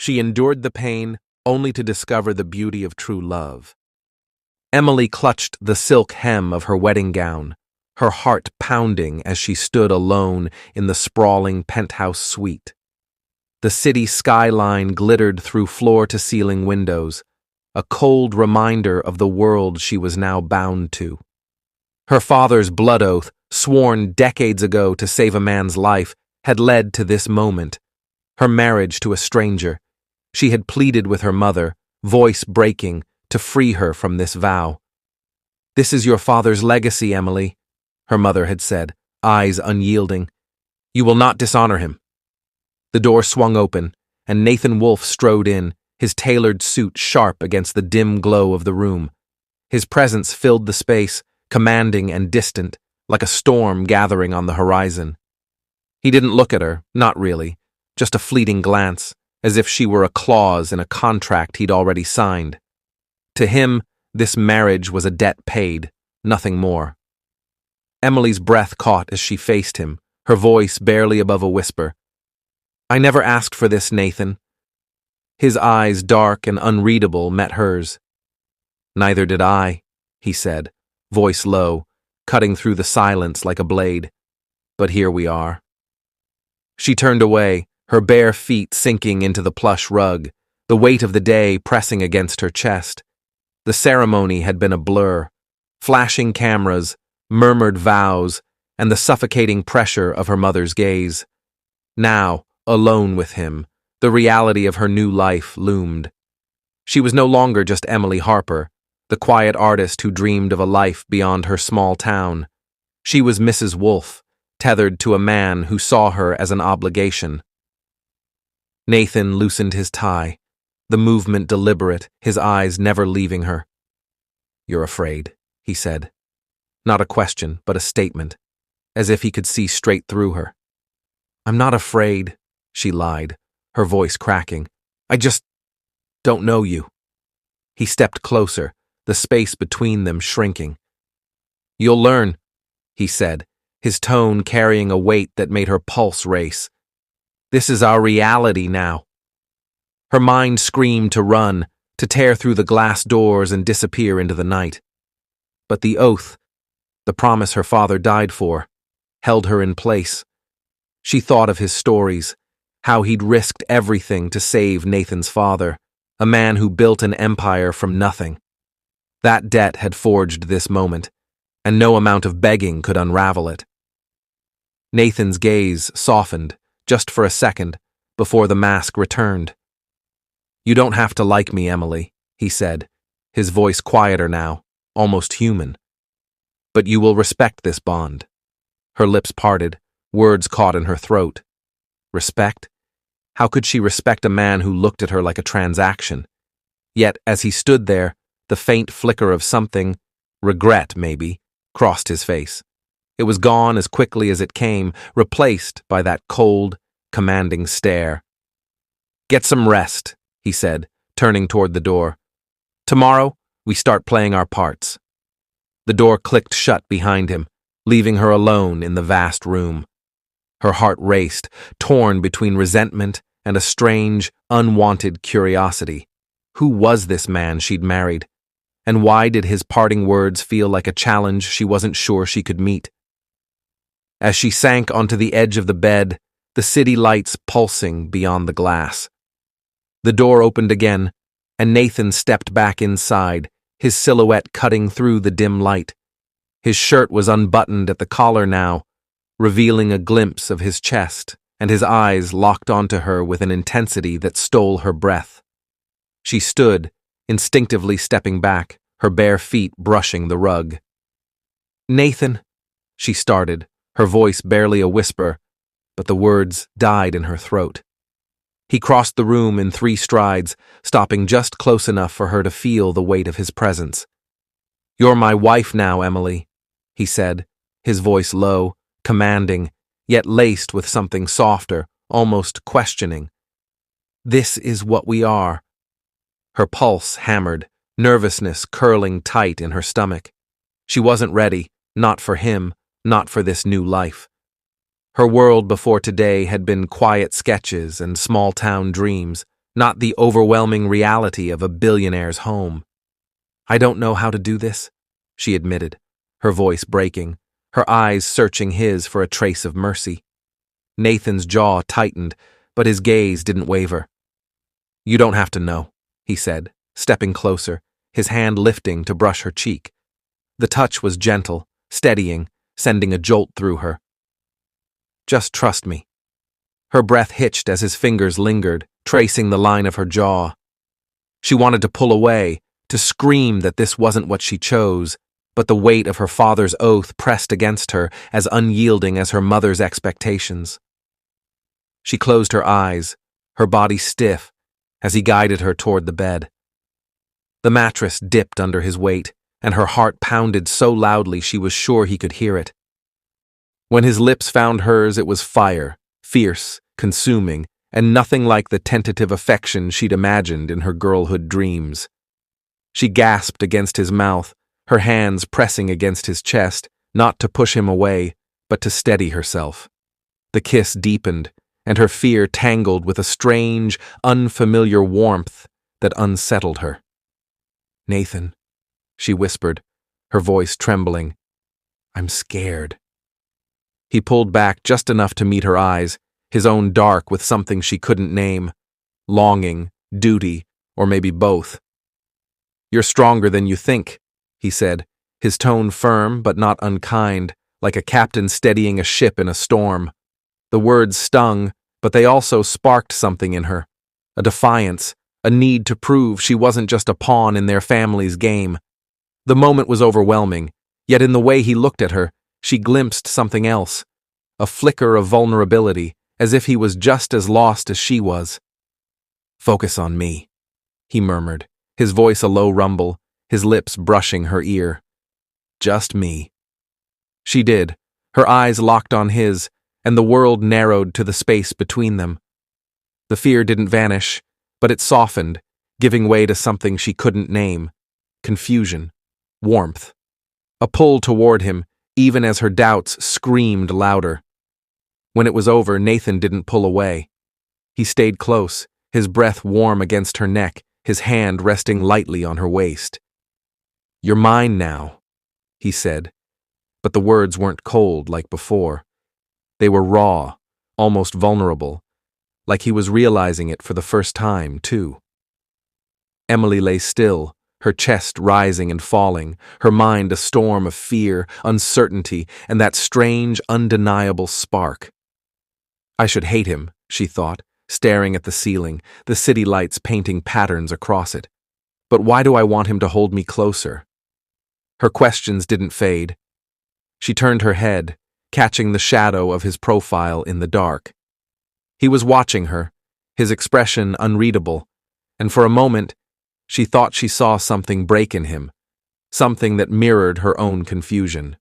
She endured the pain only to discover the beauty of true love. Emily clutched the silk hem of her wedding gown, her heart pounding as she stood alone in the sprawling penthouse suite. The city skyline glittered through floor-to-ceiling windows, a cold reminder of the world she was now bound to. Her father's blood oath, sworn decades ago to save a man's life, had led to this moment. Her marriage to a stranger. She had pleaded with her mother, voice breaking, to free her from this vow. "This is your father's legacy, Emily," her mother had said, eyes unyielding. "You will not dishonor him." The door swung open, and Nathan Wolfe strode in, his tailored suit sharp against the dim glow of the room. His presence filled the space, commanding and distant, like a storm gathering on the horizon. He didn't look at her, not really, just a fleeting glance, as if she were a clause in a contract he'd already signed. To him, this marriage was a debt paid, nothing more. Emily's breath caught as she faced him, her voice barely above a whisper. "I never asked for this, Nathan." His eyes, dark and unreadable, met hers. "Neither did I," he said, voice low, cutting through the silence like a blade. "But here we are." She turned away, her bare feet sinking into the plush rug, the weight of the day pressing against her chest. The ceremony had been a blur. Flashing cameras, murmured vows, and the suffocating pressure of her mother's gaze. Now, alone with him, the reality of her new life loomed. She was no longer just Emily Harper, the quiet artist who dreamed of a life beyond her small town. She was Mrs. Wolfe, tethered to a man who saw her as an obligation. Nathan loosened his tie, the movement deliberate, his eyes never leaving her. "You're afraid," he said. Not a question, but a statement, as if he could see straight through her. "I'm not afraid," she lied, her voice cracking. "I just don't know you." He stepped closer, the space between them shrinking. "You'll learn," he said, his tone carrying a weight that made her pulse race. "This is our reality now." Her mind screamed to run, to tear through the glass doors and disappear into the night. But the oath, the promise her father died for, held her in place. She thought of his stories, how he'd risked everything to save Nathan's father, a man who built an empire from nothing. That debt had forged this moment, and no amount of begging could unravel it. Nathan's gaze softened, just for a second, before the mask returned. "You don't have to like me, Emily," he said, his voice quieter now, almost human. "But you will respect this bond." Her lips parted, words caught in her throat. Respect? How could she respect a man who looked at her like a transaction? Yet, as he stood there, the faint flicker of something, regret maybe, crossed his face. It was gone as quickly as it came, replaced by that cold, commanding stare. "Get some rest," he said, turning toward the door. "Tomorrow, we start playing our parts." The door clicked shut behind him, leaving her alone in the vast room. Her heart raced, torn between resentment and a strange, unwanted curiosity. Who was this man she'd married? And why did his parting words feel like a challenge she wasn't sure she could meet? As she sank onto the edge of the bed, the city lights pulsing beyond the glass. The door opened again, and Nathan stepped back inside, his silhouette cutting through the dim light. His shirt was unbuttoned at the collar now, revealing a glimpse of his chest, and his eyes locked onto her with an intensity that stole her breath. She stood, instinctively stepping back, her bare feet brushing the rug. "Nathan," she started, her voice barely a whisper, but the words died in her throat. He crossed the room in 3 strides, stopping just close enough for her to feel the weight of his presence. "You're my wife now, Emily," he said, his voice low, commanding, yet laced with something softer, almost questioning. "This is what we are." Her pulse hammered, nervousness curling tight in her stomach. She wasn't ready, not for him, not for this new life. Her world before today had been quiet sketches and small-town dreams, not the overwhelming reality of a billionaire's home. "I don't know how to do this," she admitted, her voice breaking, her eyes searching his for a trace of mercy. Nathan's jaw tightened, but his gaze didn't waver. "You don't have to know," he said, stepping closer, his hand lifting to brush her cheek. The touch was gentle, steadying, sending a jolt through her. "Just trust me." Her breath hitched as his fingers lingered, tracing the line of her jaw. She wanted to pull away, to scream that this wasn't what she chose, but the weight of her father's oath pressed against her, as unyielding as her mother's expectations. She closed her eyes, her body stiff, as he guided her toward the bed. The mattress dipped under his weight, and her heart pounded so loudly she was sure he could hear it. When his lips found hers, it was fire, fierce, consuming, and nothing like the tentative affection she'd imagined in her girlhood dreams. She gasped against his mouth, her hands pressing against his chest, not to push him away, but to steady herself. The kiss deepened, and her fear tangled with a strange, unfamiliar warmth that unsettled her. "Nathan," she whispered, her voice trembling, "I'm scared." He pulled back just enough to meet her eyes, his own dark with something she couldn't name. Longing, duty, or maybe both. "You're stronger than you think," he said, his tone firm but not unkind, like a captain steadying a ship in a storm. The words stung, but they also sparked something in her. A defiance, a need to prove she wasn't just a pawn in their family's game. The moment was overwhelming, yet in the way he looked at her, she glimpsed something else. A flicker of vulnerability, as if he was just as lost as she was. "Focus on me," he murmured, his voice a low rumble, his lips brushing her ear. "Just me." She did, her eyes locked on his, and the world narrowed to the space between them. The fear didn't vanish, but it softened, giving way to something she couldn't name. Confusion. Warmth. A pull toward him, even as her doubts screamed louder. When it was over, Nathan didn't pull away. He stayed close, his breath warm against her neck, his hand resting lightly on her waist. "You're mine now," he said, but the words weren't cold like before. They were raw, almost vulnerable, like he was realizing it for the first time, too. Emily lay still, her chest rising and falling, her mind a storm of fear, uncertainty, and that strange, undeniable spark. I should hate him, she thought, staring at the ceiling, the city lights painting patterns across it. But why do I want him to hold me closer? Her questions didn't fade. She turned her head, catching the shadow of his profile in the dark. He was watching her, his expression unreadable, and for a moment, she thought she saw something break in him, something that mirrored her own confusion.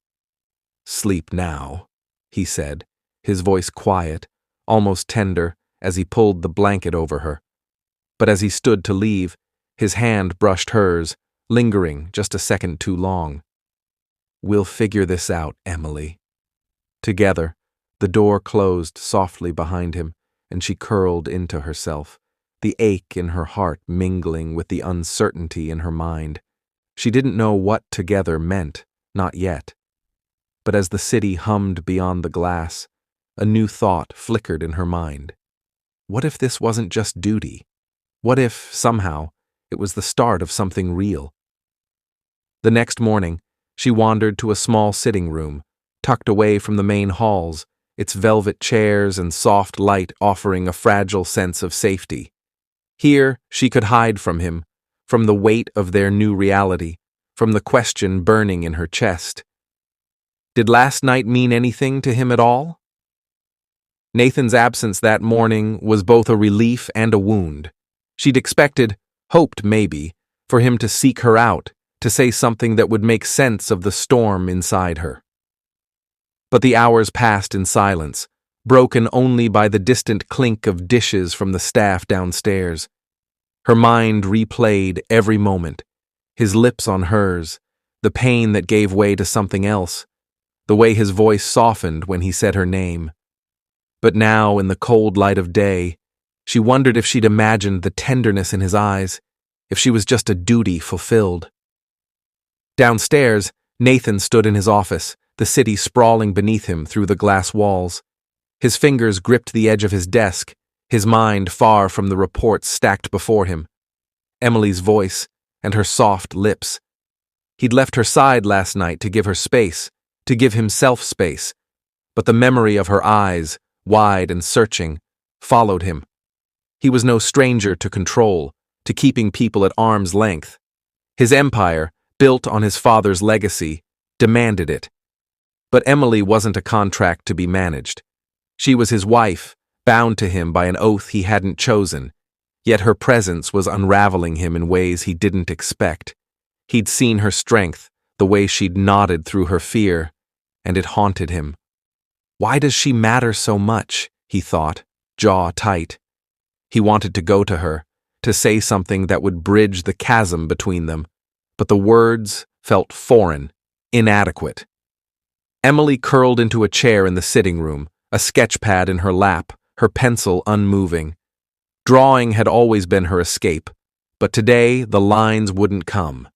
"Sleep now," he said, his voice quiet, almost tender, as he pulled the blanket over her. But as he stood to leave, his hand brushed hers, lingering just a second too long. "We'll figure this out, Emily." Together, the door closed softly behind him, and she curled into herself, the ache in her heart mingling with the uncertainty in her mind. She didn't know what together meant, not yet. But as the city hummed beyond the glass, a new thought flickered in her mind. What if this wasn't just duty? What if, somehow, it was the start of something real? The next morning, she wandered to a small sitting room, tucked away from the main halls, its velvet chairs and soft light offering a fragile sense of safety. Here, she could hide from him, from the weight of their new reality, from the question burning in her chest. Did last night mean anything to him at all? Nathan's absence that morning was both a relief and a wound. She'd expected, hoped maybe, for him to seek her out, to say something that would make sense of the storm inside her. But the hours passed in silence, broken only by the distant clink of dishes from the staff downstairs. Her mind replayed every moment, his lips on hers, the pain that gave way to something else, the way his voice softened when he said her name. But now, in the cold light of day, She wondered if she'd imagined the tenderness in his eyes, if she was just a duty fulfilled. Downstairs, Nathan stood in his office, the city sprawling beneath him through the glass walls. His fingers gripped the edge of his desk, his mind far from the reports stacked before him. Emily's voice and her soft lips. He'd left her side last night to give her space, to give himself space, but the memory of her eyes, wide and searching, followed him. He was no stranger to control, to keeping people at arm's length. His empire, built on his father's legacy, demanded it. But Emily wasn't a contract to be managed. She was his wife, bound to him by an oath he hadn't chosen, yet her presence was unraveling him in ways he didn't expect. He'd seen her strength, the way she'd nodded through her fear, and it haunted him. Why does she matter so much, he thought, jaw tight. He wanted to go to her, to say something that would bridge the chasm between them, but the words felt foreign, inadequate. Emily curled into a chair in the sitting room, a sketch pad in her lap, her pencil unmoving. Drawing had always been her escape, but today the lines wouldn't come.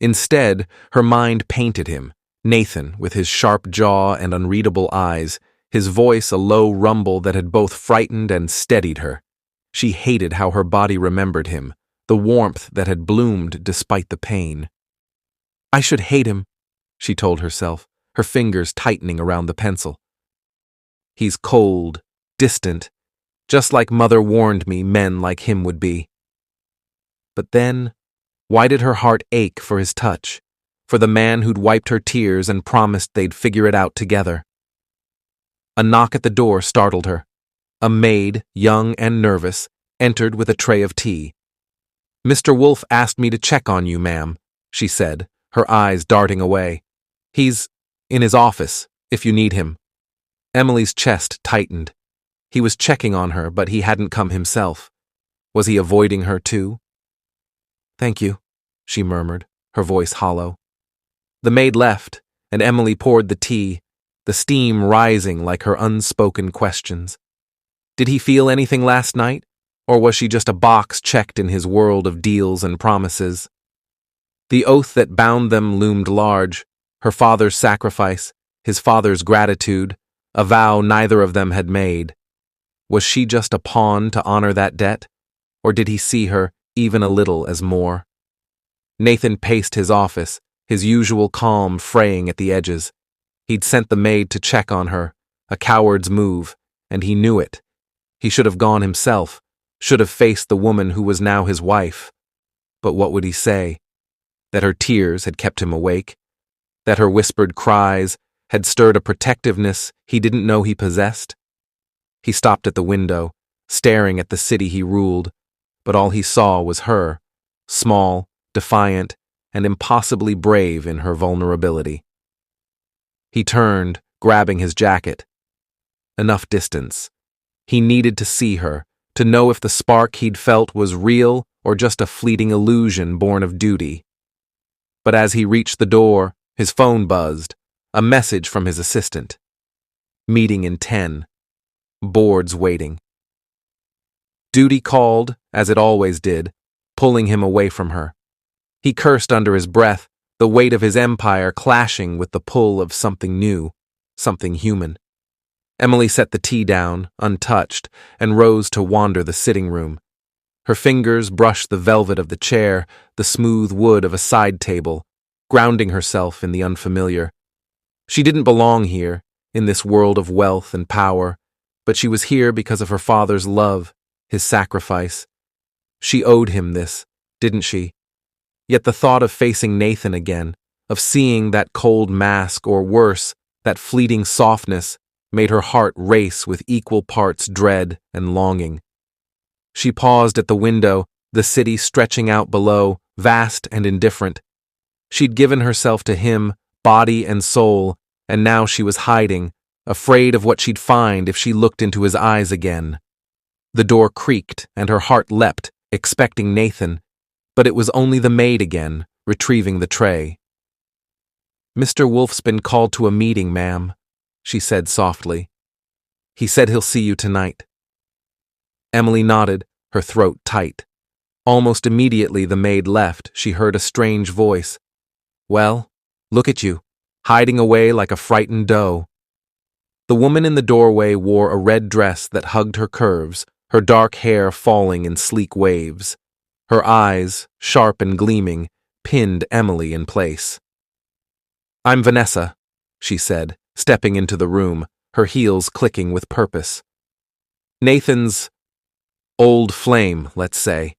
Instead, her mind painted him, Nathan, with his sharp jaw and unreadable eyes, his voice a low rumble that had both frightened and steadied her. She hated how her body remembered him, the warmth that had bloomed despite the pain. I should hate him, she told herself, her fingers tightening around the pencil. He's cold, distant, just like Mother warned me men like him would be. But then, why did her heart ache for his touch, for the man who'd wiped her tears and promised they'd figure it out together? A knock at the door startled her. A maid, young and nervous, entered with a tray of tea. Mr. Wolfe asked me to check on you, ma'am, she said, her eyes darting away. He's in his office, if you need him. Emily's chest tightened. He was checking on her, but he hadn't come himself. Was he avoiding her too? Thank you, she murmured, her voice hollow. The maid left, and Emily poured the tea, the steam rising like her unspoken questions. Did he feel anything last night, or was she just a box checked in his world of deals and promises? The oath that bound them loomed large, her father's sacrifice, his father's gratitude, a vow neither of them had made. Was she just a pawn to honor that debt, or did he see her even a little as more? Nathan paced his office, his usual calm fraying at the edges. He'd sent the maid to check on her, a coward's move, and he knew it. He should have gone himself, should have faced the woman who was now his wife. But what would he say? That her tears had kept him awake? That her whispered cries had stirred a protectiveness he didn't know he possessed? He stopped at the window, staring at the city he ruled, but all he saw was her, small, defiant, and impossibly brave in her vulnerability. He turned, grabbing his jacket. Enough distance. He needed to see her, to know if the spark he'd felt was real or just a fleeting illusion born of duty. But as he reached the door, his phone buzzed, a message from his assistant. Meeting in 10. Boards waiting. Duty called, as it always did, pulling him away from her. He cursed under his breath, the weight of his empire clashing with the pull of something new, something human. Emily set the tea down, untouched, and rose to wander the sitting room. Her fingers brushed the velvet of the chair, the smooth wood of a side table, grounding herself in the unfamiliar. She didn't belong here, in this world of wealth and power, but she was here because of her father's love, his sacrifice. She owed him this, didn't she? Yet the thought of facing Nathan again, of seeing that cold mask or worse, that fleeting softness, made her heart race with equal parts dread and longing. She paused at the window, the city stretching out below, vast and indifferent. She'd given herself to him, body and soul, and now she was hiding, afraid of what she'd find if she looked into his eyes again. The door creaked, and her heart leapt, expecting Nathan, but it was only the maid again, retrieving the tray. Mr. Wolfe's been called to a meeting, ma'am, she said softly. He said he'll see you tonight. Emily nodded, her throat tight. Almost immediately the maid left, she heard a strange voice. "Well, look at you, hiding away like a frightened doe." The woman in the doorway wore a red dress that hugged her curves, her dark hair falling in sleek waves. Her eyes, sharp and gleaming, pinned Emily in place. "I'm Vanessa," she said, stepping into the room, her heels clicking with purpose. "Nathan's old flame, let's say,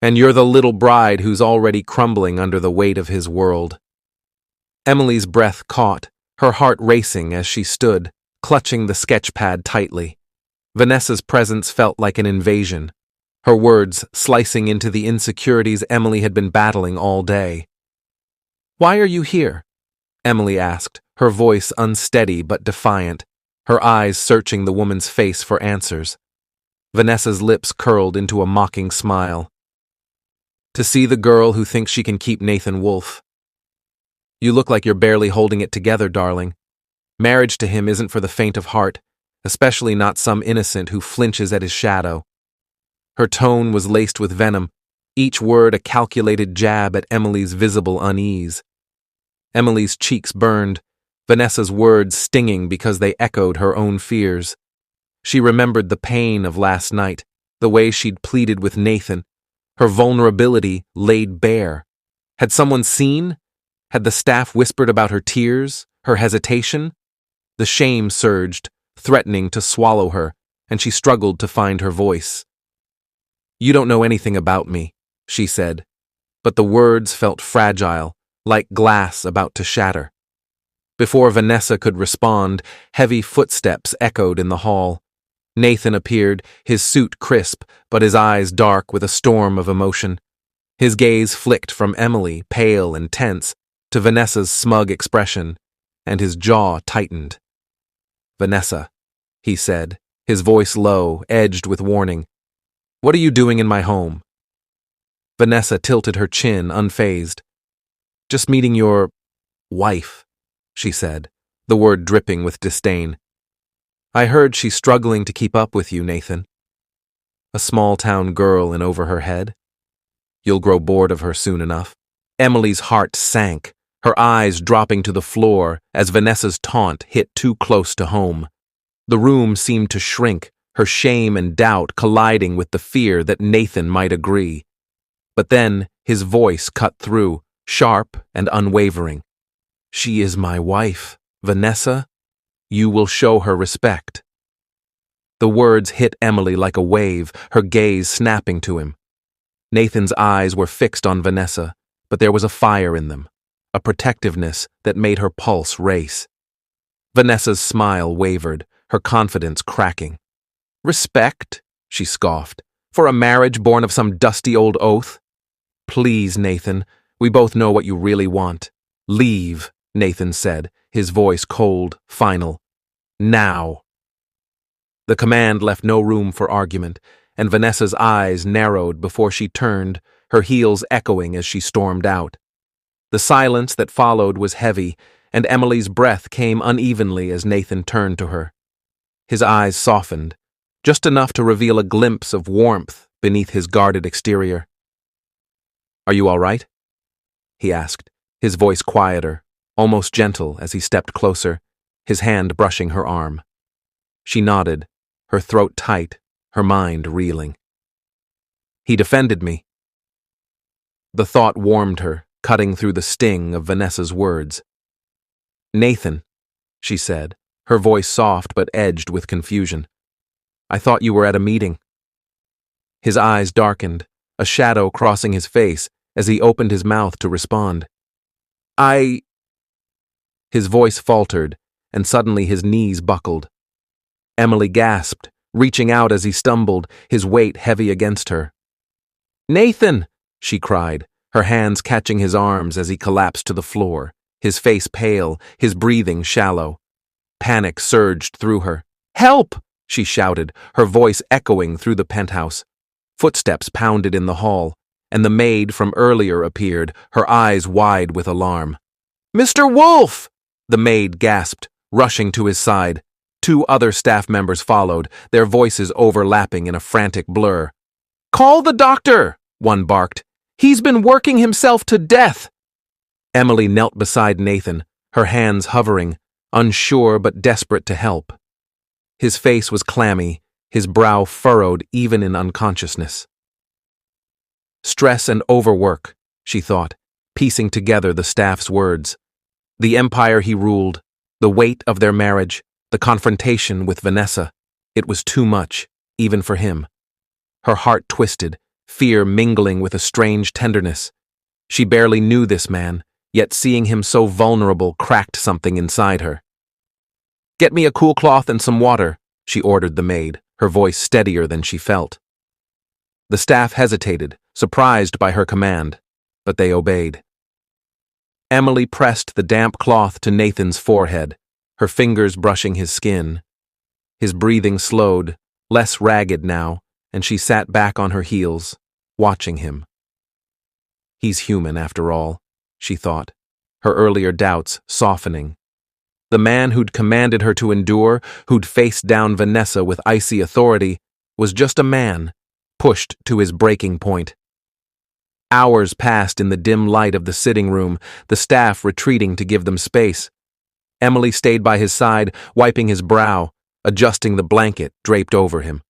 and you're the little bride who's already crumbling under the weight of his world." Emily's breath caught, her heart racing as she stood, clutching the sketch pad tightly. Vanessa's presence felt like an invasion, her words slicing into the insecurities Emily had been battling all day. "Why are you here?" Emily asked, her voice unsteady but defiant, her eyes searching the woman's face for answers. Vanessa's lips curled into a mocking smile. "To see the girl who thinks she can keep Nathan Wolfe." "You look like you're barely holding it together, darling. Marriage to him isn't for the faint of heart, especially not some innocent who flinches at his shadow." Her tone was laced with venom, each word a calculated jab at Emily's visible unease. Emily's cheeks burned, Vanessa's words stinging because they echoed her own fears. She remembered the pain of last night, the way she'd pleaded with Nathan, her vulnerability laid bare. Had someone seen? Had the staff whispered about her tears, her hesitation? The shame surged, threatening to swallow her, and she struggled to find her voice. "You don't know anything about me," she said, but the words felt fragile, like glass about to shatter. Before Vanessa could respond, heavy footsteps echoed in the hall. Nathan appeared, his suit crisp, but his eyes dark with a storm of emotion. His gaze flicked from Emily, pale and tense, to Vanessa's smug expression, and his jaw tightened. "Vanessa," he said, his voice low, edged with warning. "What are you doing in my home?" Vanessa tilted her chin, unfazed. "Just meeting your wife," she said, the word dripping with disdain. "I heard she's struggling to keep up with you, Nathan." A small-town girl in over her head? You'll grow bored of her soon enough. Emily's heart sank, her eyes dropping to the floor as Vanessa's taunt hit too close to home. The room seemed to shrink, her shame and doubt colliding with the fear that Nathan might agree. But then his voice cut through, sharp and unwavering. "She is my wife, Vanessa. You will show her respect." The words hit Emily like a wave, her gaze snapping to him. Nathan's eyes were fixed on Vanessa, but there was a fire in them, a protectiveness that made her pulse race. Vanessa's smile wavered, her confidence cracking. "Respect?" she scoffed. "For a marriage born of some dusty old oath? Please, Nathan, we both know what you really want." "Leave," Nathan said, his voice cold, final. "Now." The command left no room for argument, and Vanessa's eyes narrowed before she turned, her heels echoing as she stormed out. The silence that followed was heavy, and Emily's breath came unevenly as Nathan turned to her. His eyes softened, just enough to reveal a glimpse of warmth beneath his guarded exterior. "Are you all right?" he asked, his voice quieter, almost gentle as he stepped closer, his hand brushing her arm. She nodded, her throat tight, her mind reeling. "He defended me." The thought warmed her, cutting through the sting of Vanessa's words. "Nathan," she said, her voice soft but edged with confusion. "I thought you were at a meeting." His eyes darkened, a shadow crossing his face as he opened his mouth to respond. His voice faltered, and suddenly his knees buckled. Emily gasped, reaching out as he stumbled, his weight heavy against her. "Nathan!" she cried, her hands catching his arms as he collapsed to the floor, his face pale, his breathing shallow. Panic surged through her. "Help!" she shouted, her voice echoing through the penthouse. Footsteps pounded in the hall, and the maid from earlier appeared, her eyes wide with alarm. "Mr. Wolfe!" the maid gasped, rushing to his side. 2 other staff members followed, their voices overlapping in a frantic blur. "Call the doctor!" one barked. "He's been working himself to death!" Emily knelt beside Nathan, her hands hovering, unsure but desperate to help. His face was clammy, his brow furrowed even in unconsciousness. Stress and overwork, she thought, piecing together the staff's words. The empire he ruled, the weight of their marriage, the confrontation with Vanessa. It was too much, even for him. Her heart twisted, fear mingling with a strange tenderness. She barely knew this man, yet seeing him so vulnerable cracked something inside her. "Get me a cool cloth and some water," she ordered the maid, her voice steadier than she felt. The staff hesitated, surprised by her command, but they obeyed. Emily pressed the damp cloth to Nathan's forehead, her fingers brushing his skin. His breathing slowed, less ragged now, and she sat back on her heels, watching him. He's human, after all, she thought, her earlier doubts softening. The man who'd commanded her to endure, who'd faced down Vanessa with icy authority, was just a man, pushed to his breaking point. Hours passed in the dim light of the sitting room, the staff retreating to give them space. Emily stayed by his side, wiping his brow, adjusting the blanket draped over him.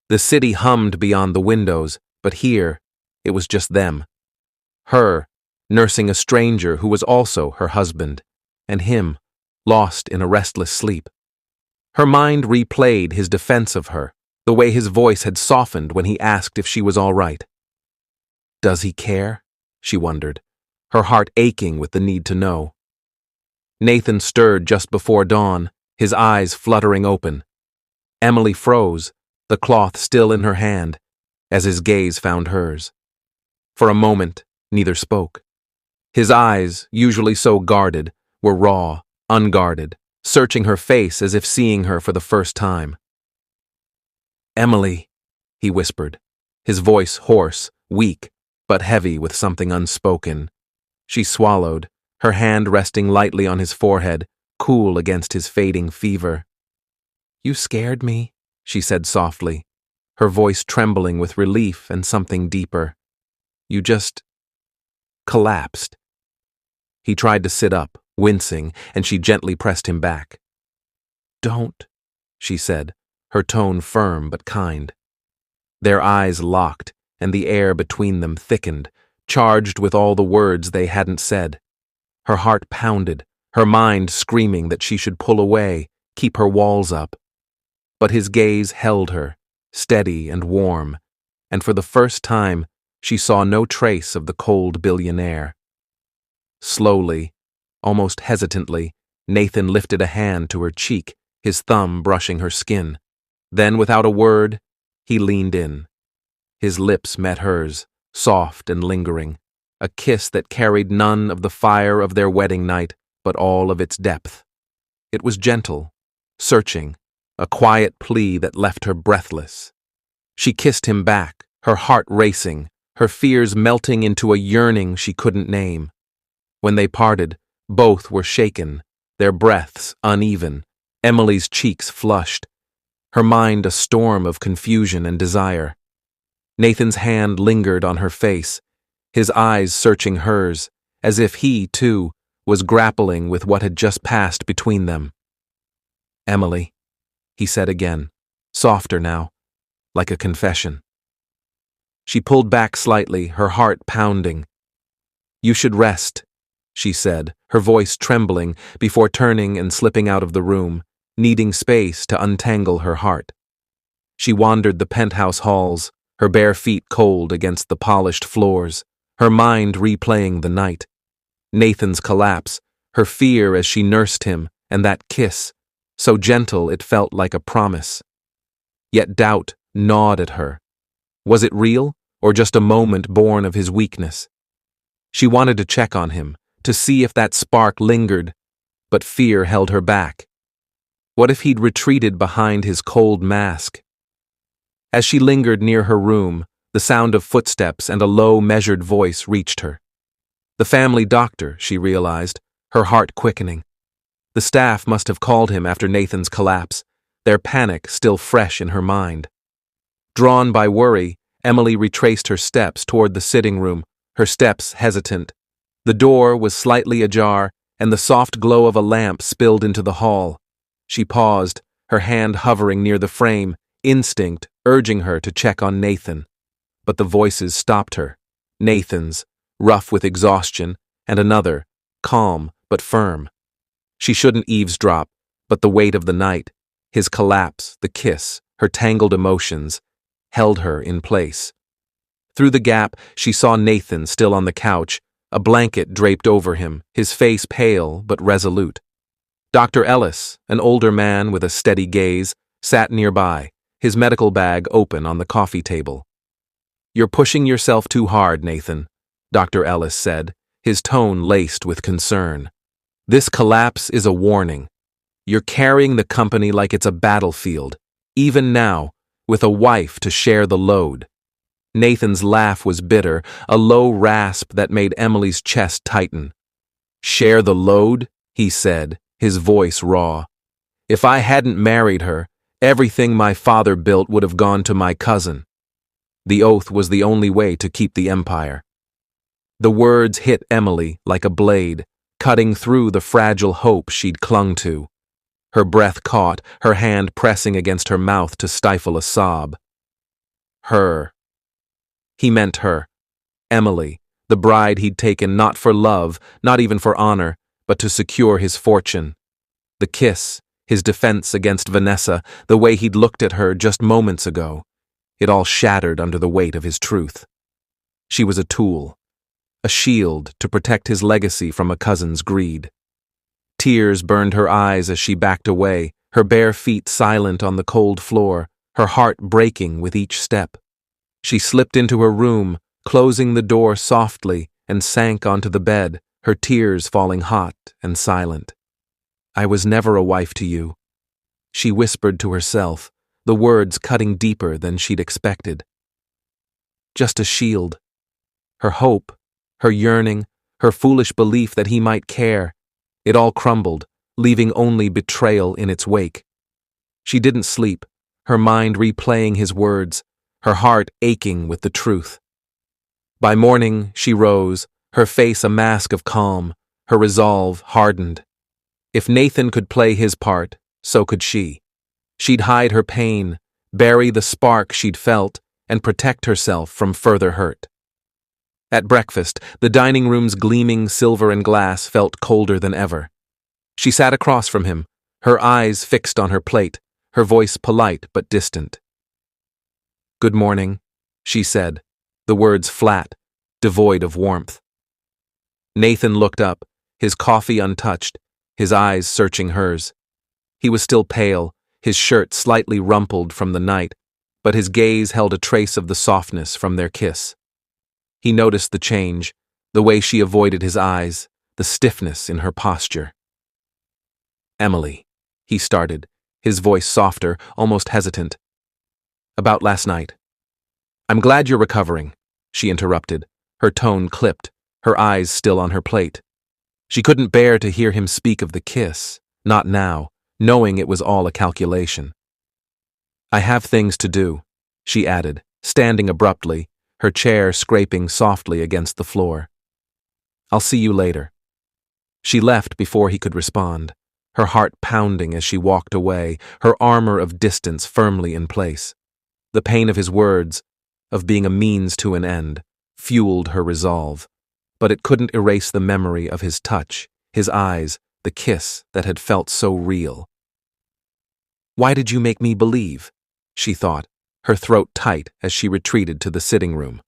The city hummed beyond the windows, but here, it was just them. Her, nursing a stranger who was also her husband, and him, lost in a restless sleep. Her mind replayed his defense of her, the way his voice had softened when he asked if she was all right. Does he care? She wondered, her heart aching with the need to know. Nathan stirred just before dawn, his eyes fluttering open. Emily froze, the cloth still in her hand, as his gaze found hers. For a moment, neither spoke. His eyes, usually so guarded, were raw, unguarded, searching her face as if seeing her for the first time. "Emily," he whispered, his voice hoarse, weak, but heavy with something unspoken. She swallowed, her hand resting lightly on his forehead, cool against his fading fever. "You scared me," she said softly, her voice trembling with relief and something deeper. "You just collapsed." He tried to sit up, wincing, and she gently pressed him back. "Don't," she said, her tone firm but kind. Their eyes locked, and the air between them thickened, charged with all the words they hadn't said. Her heart pounded, her mind screaming that she should pull away, keep her walls up. But his gaze held her, steady and warm, and for the first time she saw no trace of the cold billionaire. Slowly, almost hesitantly, Nathan lifted a hand to her cheek, his thumb brushing her skin. Then, without a word, he leaned in. His lips met hers, soft and lingering, a kiss that carried none of the fire of their wedding night, but all of its depth. It was gentle, searching, a quiet plea that left her breathless. She kissed him back, her heart racing, her fears melting into a yearning she couldn't name. When they parted, both were shaken, their breaths uneven, Emily's cheeks flushed, her mind a storm of confusion and desire. Nathan's hand lingered on her face, his eyes searching hers, as if he, too, was grappling with what had just passed between them. "Emily," he said again, softer now, like a confession. She pulled back slightly, her heart pounding. "You should rest," she said, her voice trembling before turning and slipping out of the room, needing space to untangle her heart. She wandered the penthouse halls, her bare feet cold against the polished floors, her mind replaying the night. Nathan's collapse, her fear as she nursed him, and that kiss, so gentle it felt like a promise. Yet doubt gnawed at her. Was it real, or just a moment born of his weakness? She wanted to check on him, to see if that spark lingered, but fear held her back. What if he'd retreated behind his cold mask? As she lingered near her room, the sound of footsteps and a low, measured voice reached her. The family doctor, she realized, her heart quickening. The staff must have called him after Nathan's collapse, their panic still fresh in her mind. Drawn by worry, Emily retraced her steps toward the sitting room, her steps hesitant. The door was slightly ajar, and the soft glow of a lamp spilled into the hall. She paused, her hand hovering near the frame, instinct urging her to check on Nathan. But the voices stopped her. Nathan's, rough with exhaustion, and another, calm but firm. She shouldn't eavesdrop, but the weight of the night, his collapse, the kiss, her tangled emotions, held her in place. Through the gap, she saw Nathan still on the couch, a blanket draped over him, his face pale but resolute. Dr. Ellis, an older man with a steady gaze, sat nearby, his medical bag open on the coffee table. "You're pushing yourself too hard, Nathan," Dr. Ellis said, his tone laced with concern. "This collapse is a warning. You're carrying the company like it's a battlefield, even now, with a wife to share the load." Nathan's laugh was bitter, a low rasp that made Emily's chest tighten. "Share the load?" he said, his voice raw. "If I hadn't married her, everything my father built would have gone to my cousin." The oath was the only way to keep the empire. The words hit Emily like a blade, cutting through the fragile hope she'd clung to. Her breath caught, her hand pressing against her mouth to stifle a sob. Her. He meant her. Emily, the bride he'd taken not for love, not even for honor, but to secure his fortune. The kiss, his defense against Vanessa, the way he'd looked at her just moments ago. It all shattered under the weight of his truth. She was a tool, a shield to protect his legacy from a cousin's greed. Tears burned her eyes as she backed away, her bare feet silent on the cold floor, her heart breaking with each step. She slipped into her room, closing the door softly, and sank onto the bed, her tears falling hot and silent. "I was never a wife to you," she whispered to herself, the words cutting deeper than she'd expected. "Just a shield." Her hope, her yearning, her foolish belief that he might care, it all crumbled, leaving only betrayal in its wake. She didn't sleep, her mind replaying his words, her heart aching with the truth. By morning, she rose, her face a mask of calm, her resolve hardened. If Nathan could play his part, so could she. She'd hide her pain, bury the spark she'd felt, and protect herself from further hurt. At breakfast, the dining room's gleaming silver and glass felt colder than ever. She sat across from him, her eyes fixed on her plate, her voice polite but distant. "Good morning," she said, the words flat, devoid of warmth. Nathan looked up, his coffee untouched, his eyes searching hers. He was still pale, his shirt slightly rumpled from the night, but his gaze held a trace of the softness from their kiss. He noticed the change, the way she avoided his eyes, the stiffness in her posture. "Emily," he started, his voice softer, almost hesitant. "About last night." "I'm glad you're recovering," she interrupted, her tone clipped, her eyes still on her plate. She couldn't bear to hear him speak of the kiss, not now, knowing it was all a calculation. "I have things to do," she added, standing abruptly, her chair scraping softly against the floor. "I'll see you later." She left before he could respond, her heart pounding as she walked away, her armor of distance firmly in place. The pain of his words, of being a means to an end, fueled her resolve, but it couldn't erase the memory of his touch, his eyes, the kiss that had felt so real. "Why did you make me believe?" she thought, her throat tight as she retreated to the sitting room.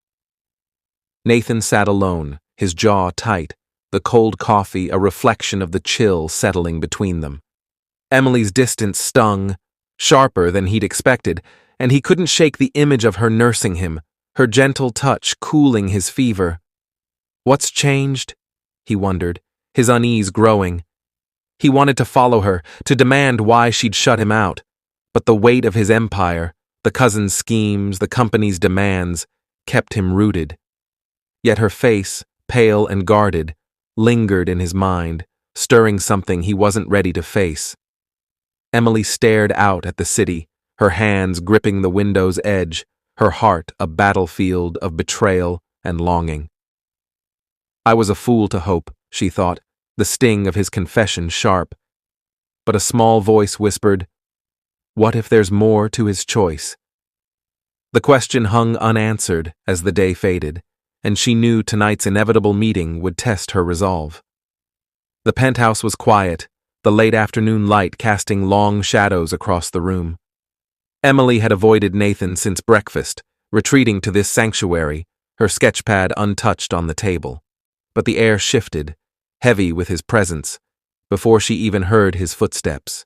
Nathan sat alone, his jaw tight, the cold coffee a reflection of the chill settling between them. Emily's distance stung, sharper than he'd expected, and he couldn't shake the image of her nursing him, her gentle touch cooling his fever. What's changed? He wondered, his unease growing. He wanted to follow her, to demand why she'd shut him out, but the weight of his empire, the cousin's schemes, the company's demands, kept him rooted. Yet her face, pale and guarded, lingered in his mind, stirring something he wasn't ready to face. Emily stared out at the city, her hands gripping the window's edge, her heart a battlefield of betrayal and longing. I was a fool to hope, she thought, the sting of his confession sharp. But a small voice whispered, "What if there's more to his choice?" The question hung unanswered as the day faded, and she knew tonight's inevitable meeting would test her resolve. The penthouse was quiet, the late afternoon light casting long shadows across the room. Emily had avoided Nathan since breakfast, retreating to this sanctuary, her sketchpad untouched on the table. But the air shifted, heavy with his presence, before she even heard his footsteps.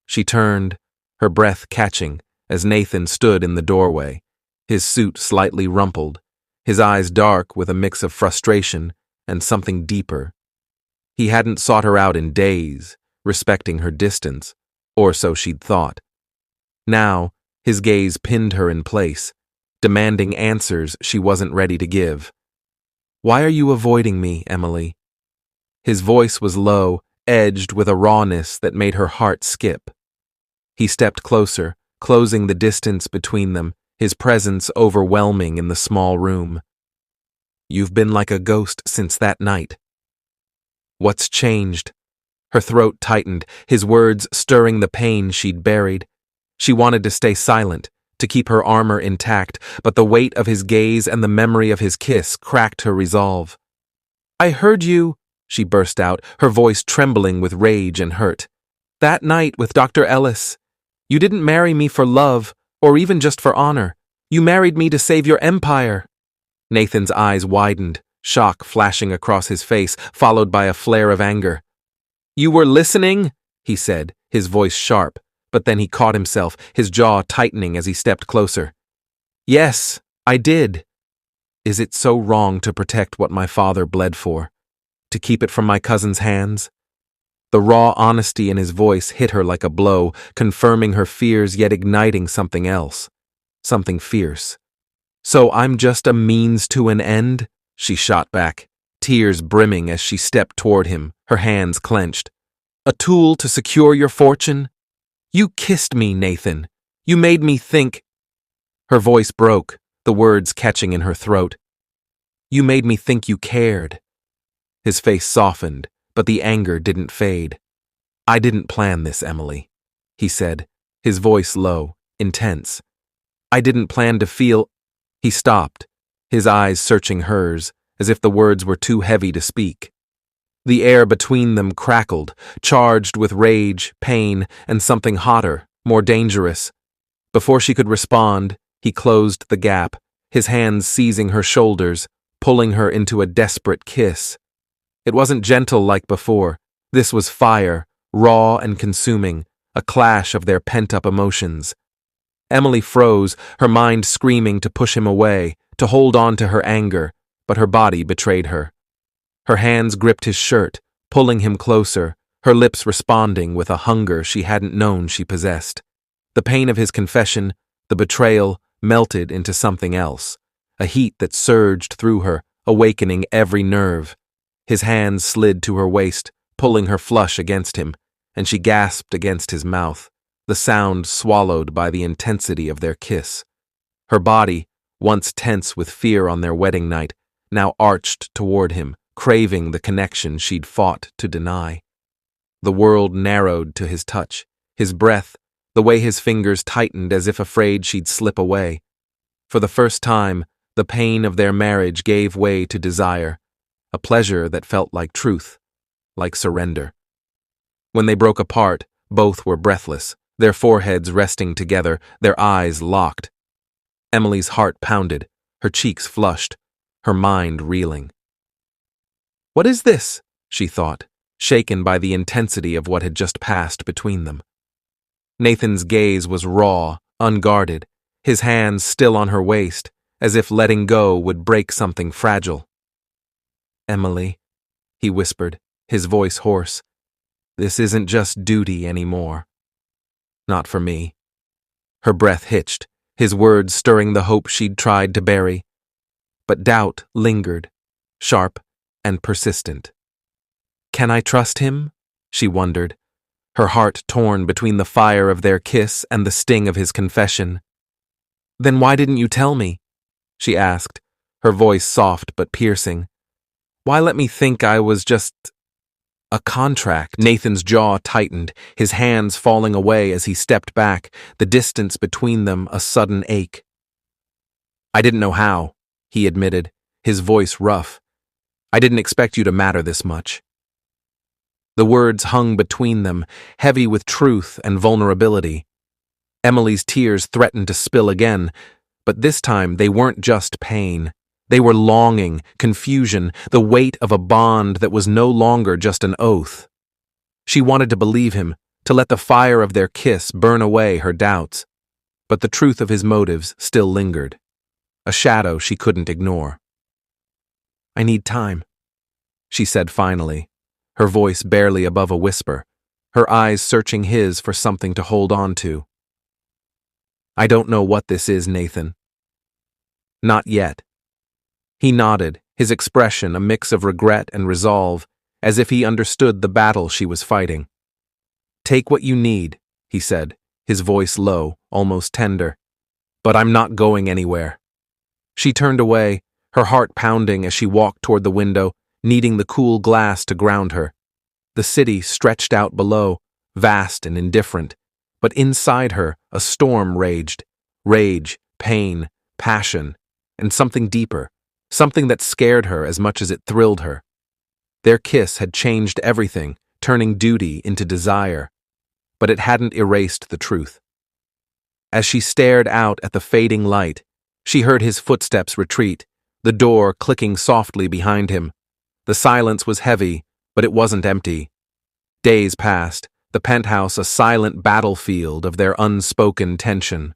She turned, her breath catching, as Nathan stood in the doorway, his suit slightly rumpled, his eyes dark with a mix of frustration and something deeper. He hadn't sought her out in days, respecting her distance, or so she'd thought. Now, his gaze pinned her in place, demanding answers she wasn't ready to give. "Why are you avoiding me, Emily?" His voice was low, edged with a rawness that made her heart skip. He stepped closer, closing the distance between them, his presence overwhelming in the small room. "You've been like a ghost since that night." "What's changed?" Her throat tightened, his words stirring the pain she'd buried. She wanted to stay silent, to keep her armor intact, but the weight of his gaze and the memory of his kiss cracked her resolve. "I heard you," she burst out, her voice trembling with rage and hurt. "That night with Dr. Ellis. You didn't marry me for love, or even just for honor. You married me to save your empire." Nathan's eyes widened, shock flashing across his face, followed by a flare of anger. "You were listening?" he said, his voice sharp, but then he caught himself, his jaw tightening as he stepped closer. "Yes, I did." "Is it so wrong to protect what my father bled for? To keep it from my cousin's hands?" The raw honesty in his voice hit her like a blow, confirming her fears yet igniting something else. Something fierce. "So I'm just a means to an end?" she shot back, tears brimming as she stepped toward him, her hands clenched. "A tool to secure your fortune? You kissed me, Nathan. You made me think." Her voice broke, the words catching in her throat. "You made me think you cared." His face softened, but the anger didn't fade. "I didn't plan this, Emily," he said, his voice low, intense. "I didn't plan to feel—" He stopped, his eyes searching hers, as if the words were too heavy to speak. The air between them crackled, charged with rage, pain, and something hotter, more dangerous. Before she could respond, he closed the gap, his hands seizing her shoulders, pulling her into a desperate kiss. It wasn't gentle like before. This was fire, raw and consuming, a clash of their pent-up emotions. Emily froze, her mind screaming to push him away, to hold on to her anger, but her body betrayed her. Her hands gripped his shirt, pulling him closer, her lips responding with a hunger she hadn't known she possessed. The pain of his confession, the betrayal, melted into something else, a heat that surged through her, awakening every nerve. His hands slid to her waist, pulling her flush against him, and she gasped against his mouth, the sound swallowed by the intensity of their kiss. Her body, once tense with fear on their wedding night, now arched toward him, craving the connection she'd fought to deny. The world narrowed to his touch, his breath, the way his fingers tightened as if afraid she'd slip away. For the first time, the pain of their marriage gave way to desire, a pleasure that felt like truth, like surrender. When they broke apart, both were breathless, their foreheads resting together, their eyes locked. Emily's heart pounded, her cheeks flushed, her mind reeling. "What is this?" she thought, shaken by the intensity of what had just passed between them. Nathan's gaze was raw, unguarded, his hands still on her waist, as if letting go would break something fragile. "Emily," he whispered, his voice hoarse, "this isn't just duty anymore. Not for me." Her breath hitched, his words stirring the hope she'd tried to bury. But doubt lingered, sharp and persistent. "Can I trust him?" she wondered, her heart torn between the fire of their kiss and the sting of his confession. "Then why didn't you tell me?" she asked, her voice soft but piercing. "Why let me think I was just a contract?" Nathan's jaw tightened, his hands falling away as he stepped back, the distance between them a sudden ache. "I didn't know how," he admitted, his voice rough. "I didn't expect you to matter this much." The words hung between them, heavy with truth and vulnerability. Emily's tears threatened to spill again, but this time they weren't just pain. They were longing, confusion, the weight of a bond that was no longer just an oath. She wanted to believe him, to let the fire of their kiss burn away her doubts. But the truth of his motives still lingered, a shadow she couldn't ignore. "I need time," she said finally, her voice barely above a whisper, her eyes searching his for something to hold on to. "I don't know what this is, Nathan." "Not yet." He nodded, his expression a mix of regret and resolve, as if he understood the battle she was fighting. "Take what you need," he said, his voice low, almost tender. "But I'm not going anywhere." She turned away, her heart pounding as she walked toward the window, needing the cool glass to ground her. The city stretched out below, vast and indifferent, but inside her a storm raged. Rage, pain, passion, and something deeper, something that scared her as much as it thrilled her. Their kiss had changed everything, turning duty into desire, but it hadn't erased the truth. As she stared out at the fading light, she heard his footsteps retreat, the door clicking softly behind him. The silence was heavy, but it wasn't empty. Days passed, the penthouse a silent battlefield of their unspoken tension.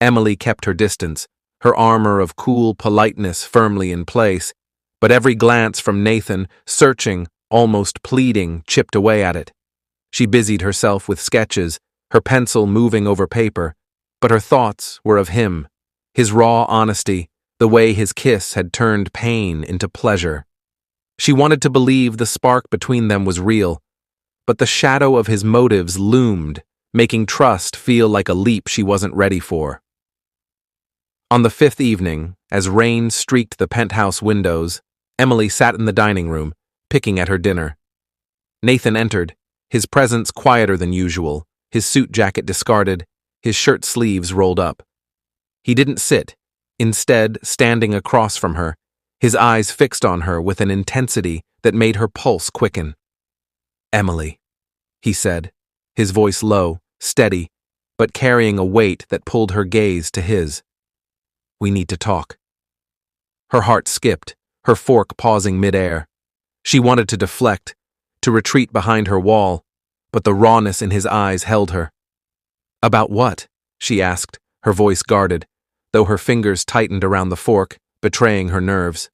Emily kept her distance, her armor of cool politeness firmly in place, but every glance from Nathan, searching, almost pleading, chipped away at it. She busied herself with sketches, her pencil moving over paper, but her thoughts were of him, his raw honesty, the way his kiss had turned pain into pleasure. She wanted to believe the spark between them was real, but the shadow of his motives loomed, making trust feel like a leap she wasn't ready for. On the fifth evening, as rain streaked the penthouse windows, Emily sat in the dining room, picking at her dinner. Nathan entered, his presence quieter than usual, his suit jacket discarded, his shirt sleeves rolled up. He didn't sit, instead standing across from her, his eyes fixed on her with an intensity that made her pulse quicken. "Emily," he said, his voice low, steady, but carrying a weight that pulled her gaze to his. "We need to talk." Her heart skipped, her fork pausing midair. She wanted to deflect, to retreat behind her wall, but the rawness in his eyes held her. "About what?" she asked, her voice guarded, though her fingers tightened around the fork, betraying her nerves.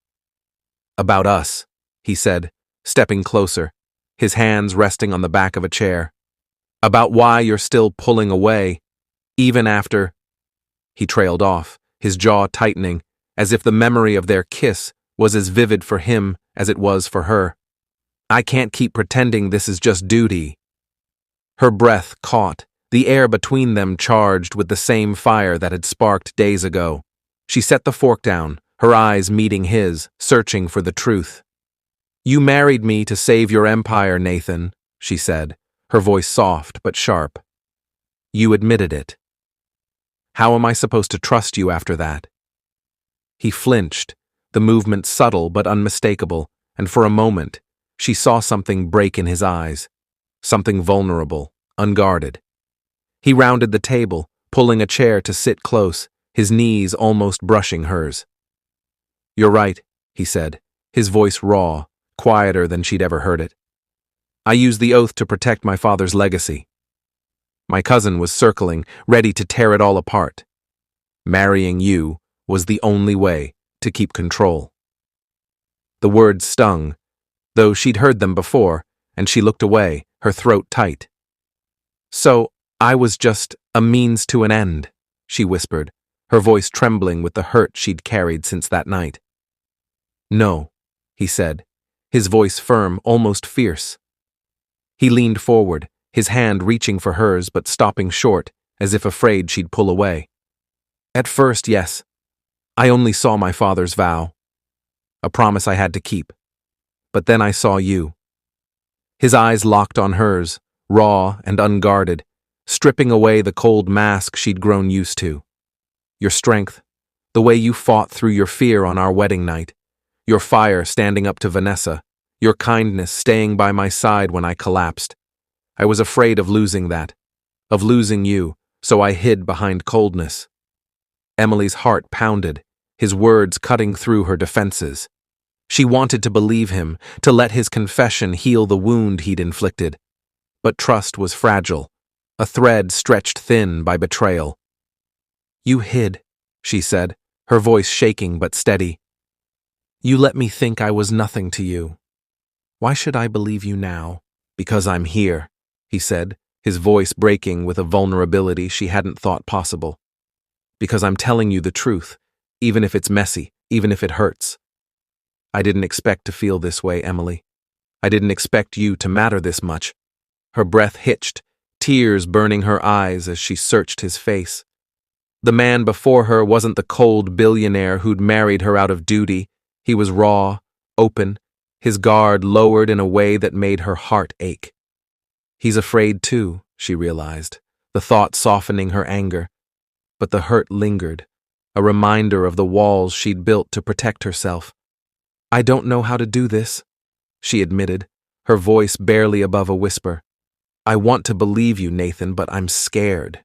"About us," he said, stepping closer, his hands resting on the back of a chair. "About why you're still pulling away, even after—" He trailed off, his jaw tightening, as if the memory of their kiss was as vivid for him as it was for her. "I can't keep pretending this is just duty." Her breath caught, the air between them charged with the same fire that had sparked days ago. She set the fork down, her eyes meeting his, searching for the truth. "You married me to save your empire, Nathan," she said, her voice soft but sharp. "You admitted it. How am I supposed to trust you after that?" He flinched, the movement subtle but unmistakable, and for a moment, she saw something break in his eyes, something vulnerable, unguarded. He rounded the table, pulling a chair to sit close, his knees almost brushing hers. "You're right," he said, his voice raw, quieter than she'd ever heard it. "I used the oath to protect my father's legacy. My cousin was circling, ready to tear it all apart. Marrying you was the only way to keep control." The words stung, though she'd heard them before, and she looked away, her throat tight. "So I was just a means to an end," she whispered, her voice trembling with the hurt she'd carried since that night. "No," he said, his voice firm, almost fierce. He leaned forward, his hand reaching for hers but stopping short, as if afraid she'd pull away. At first, yes. I only saw my father's vow. A promise I had to keep. But then I saw you. His eyes locked on hers, raw and unguarded, stripping away the cold mask she'd grown used to. Your strength, the way you fought through your fear on our wedding night, your fire standing up to Vanessa, your kindness staying by my side when I collapsed. I was afraid of losing that, of losing you, so I hid behind coldness. Emily's heart pounded, his words cutting through her defenses. She wanted to believe him, to let his confession heal the wound he'd inflicted. But trust was fragile, a thread stretched thin by betrayal. You hid, she said, her voice shaking but steady. You let me think I was nothing to you. Why should I believe you now? Because I'm here, he said, his voice breaking with a vulnerability she hadn't thought possible. Because I'm telling you the truth, even if it's messy, even if it hurts. I didn't expect to feel this way, Emily. I didn't expect you to matter this much. Her breath hitched, tears burning her eyes as she searched his face. The man before her wasn't the cold billionaire who'd married her out of duty. He was raw, open, his guard lowered in a way that made her heart ache. He's afraid too, she realized, the thought softening her anger. But the hurt lingered, a reminder of the walls she'd built to protect herself. I don't know how to do this, she admitted, her voice barely above a whisper. I want to believe you, Nathan, but I'm scared.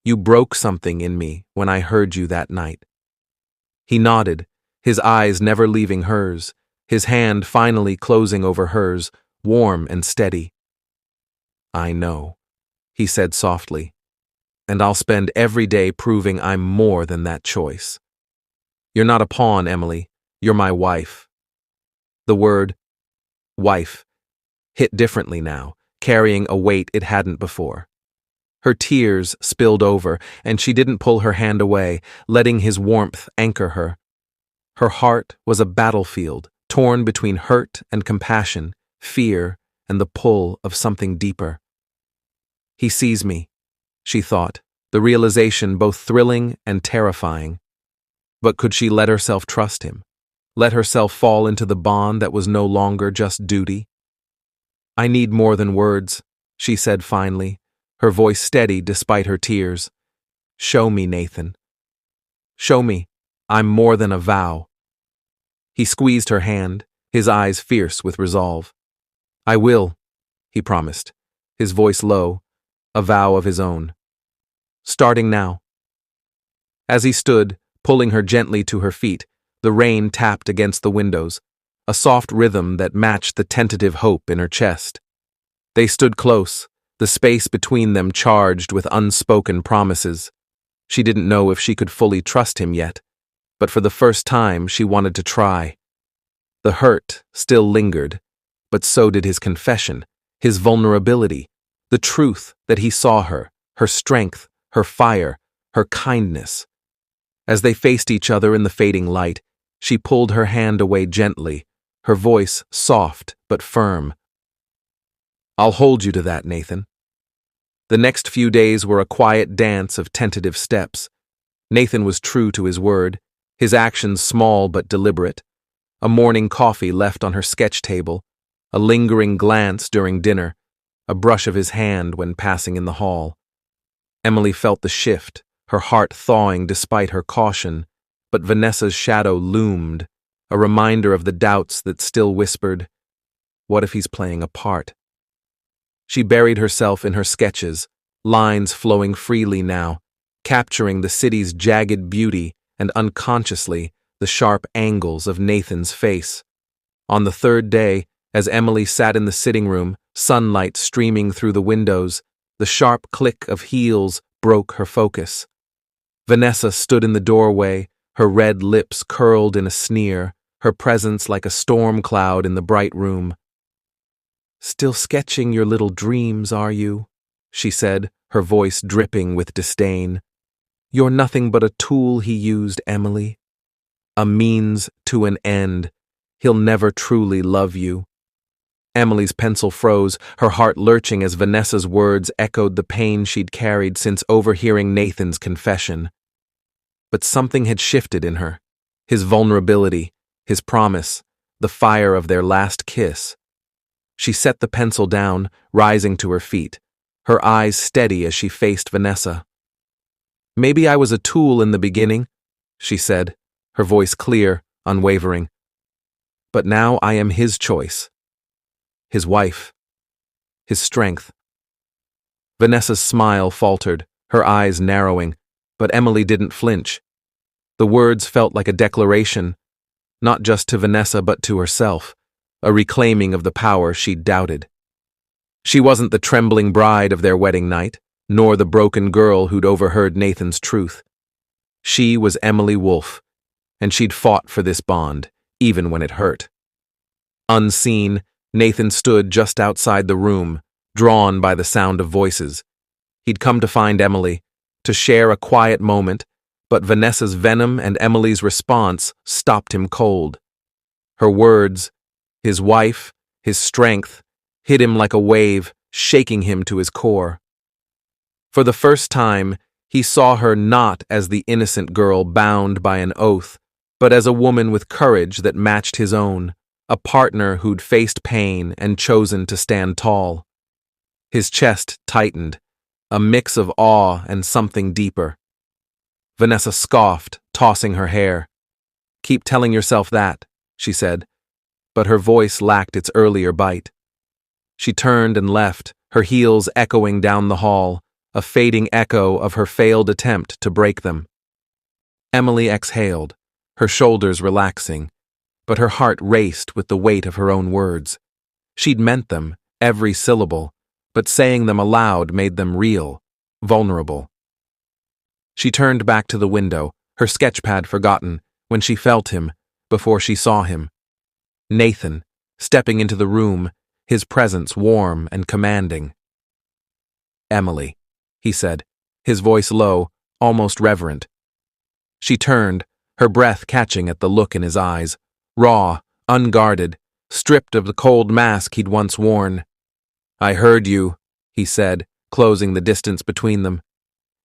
You broke something in me when I heard you that night. He nodded, his eyes never leaving hers, his hand finally closing over hers, warm and steady. I know, he said softly, and I'll spend every day proving I'm more than that choice. You're not a pawn, Emily. You're my wife. The word, wife, hit differently now, carrying a weight it hadn't before. Her tears spilled over, and she didn't pull her hand away, letting his warmth anchor her. Her heart was a battlefield, torn between hurt and compassion, fear and the pull of something deeper. He sees me, she thought, the realization both thrilling and terrifying. But could she let herself trust him? Let herself fall into the bond that was no longer just duty? I need more than words, she said finally, her voice steady despite her tears. Show me, Nathan. Show me I'm more than a vow. He squeezed her hand, his eyes fierce with resolve. I will, he promised, his voice low, a vow of his own. Starting now. As he stood, pulling her gently to her feet, the rain tapped against the windows, a soft rhythm that matched the tentative hope in her chest. They stood close, the space between them charged with unspoken promises. She didn't know if she could fully trust him yet, but for the first time she wanted to try. The hurt still lingered, but so did his confession, his vulnerability, the truth that he saw her, her strength, her fire, her kindness. As they faced each other in the fading light, she pulled her hand away gently, her voice soft but firm. I'll hold you to that, Nathan. The next few days were a quiet dance of tentative steps. Nathan was true to his word, his actions small but deliberate. A morning coffee left on her sketch table, a lingering glance during dinner, a brush of his hand when passing in the hall. Emily felt the shift, her heart thawing despite her caution, but Vanessa's shadow loomed, a reminder of the doubts that still whispered, what if he's playing a part? She buried herself in her sketches, lines flowing freely now, capturing the city's jagged beauty and unconsciously the sharp angles of Nathan's face. On the third day, as Emily sat in the sitting room, sunlight streaming through the windows, the sharp click of heels broke her focus. Vanessa stood in the doorway, her red lips curled in a sneer, her presence like a storm cloud in the bright room. Still sketching your little dreams, are you? She said, her voice dripping with disdain. You're nothing but a tool he used, Emily. A means to an end. He'll never truly love you. Emily's pencil froze, her heart lurching as Vanessa's words echoed the pain she'd carried since overhearing Nathan's confession. But something had shifted in her. His vulnerability, his promise, the fire of their last kiss. She set the pencil down, rising to her feet, her eyes steady as she faced Vanessa. "Maybe I was a tool in the beginning," she said, her voice clear, unwavering. "But now I am his choice. His wife. His strength." Vanessa's smile faltered, her eyes narrowing, but Emily didn't flinch. The words felt like a declaration, not just to Vanessa but to herself, a reclaiming of the power she'd doubted. She wasn't the trembling bride of their wedding night, nor the broken girl who'd overheard Nathan's truth. She was Emily Wolfe, and she'd fought for this bond, even when it hurt. Unseen, Nathan stood just outside the room, drawn by the sound of voices. He'd come to find Emily, to share a quiet moment, but Vanessa's venom and Emily's response stopped him cold. Her words, his wife, his strength, hit him like a wave, shaking him to his core. For the first time, he saw her not as the innocent girl bound by an oath, but as a woman with courage that matched his own, a partner who'd faced pain and chosen to stand tall. His chest tightened, a mix of awe and something deeper. Vanessa scoffed, tossing her hair. "Keep telling yourself that," she said, but her voice lacked its earlier bite. She turned and left, her heels echoing down the hall, a fading echo of her failed attempt to break them. Emily exhaled, her shoulders relaxing, but her heart raced with the weight of her own words. She'd meant them, every syllable, but saying them aloud made them real, vulnerable. She turned back to the window, her sketchpad forgotten, when she felt him, before she saw him. Nathan, stepping into the room, his presence warm and commanding. "Emily," he said, his voice low, almost reverent. She turned, her breath catching at the look in his eyes, raw, unguarded, stripped of the cold mask he'd once worn. "I heard you," he said, closing the distance between them.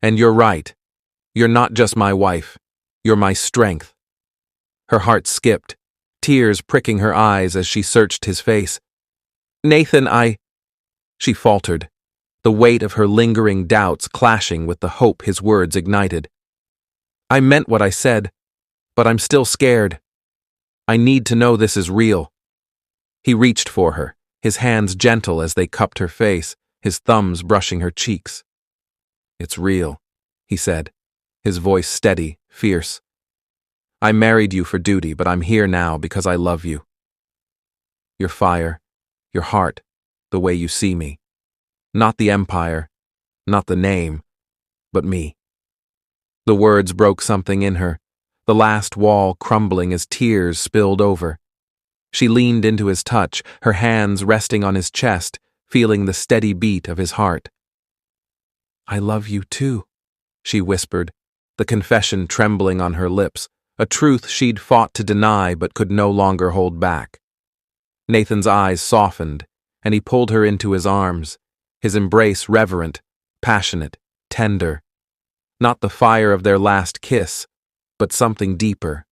"And you're right. You're not just my wife. You're my strength." Her heart skipped, tears pricking her eyes as she searched his face. "Nathan, She faltered, the weight of her lingering doubts clashing with the hope his words ignited. "I meant what I said, but I'm still scared. I need to know this is real." He reached for her, his hands gentle as they cupped her face, his thumbs brushing her cheeks. "It's real," he said, his voice steady, fierce. "I married you for duty, but I'm here now because I love you. Your fire, your heart, the way you see me. Not the empire, not the name, but me." The words broke something in her, the last wall crumbling as tears spilled over. She leaned into his touch, her hands resting on his chest, feeling the steady beat of his heart. "I love you too," she whispered, the confession trembling on her lips, a truth she'd fought to deny but could no longer hold back. Nathan's eyes softened, and he pulled her into his arms, his embrace reverent, passionate, tender. Not the fire of their last kiss, but something deeper,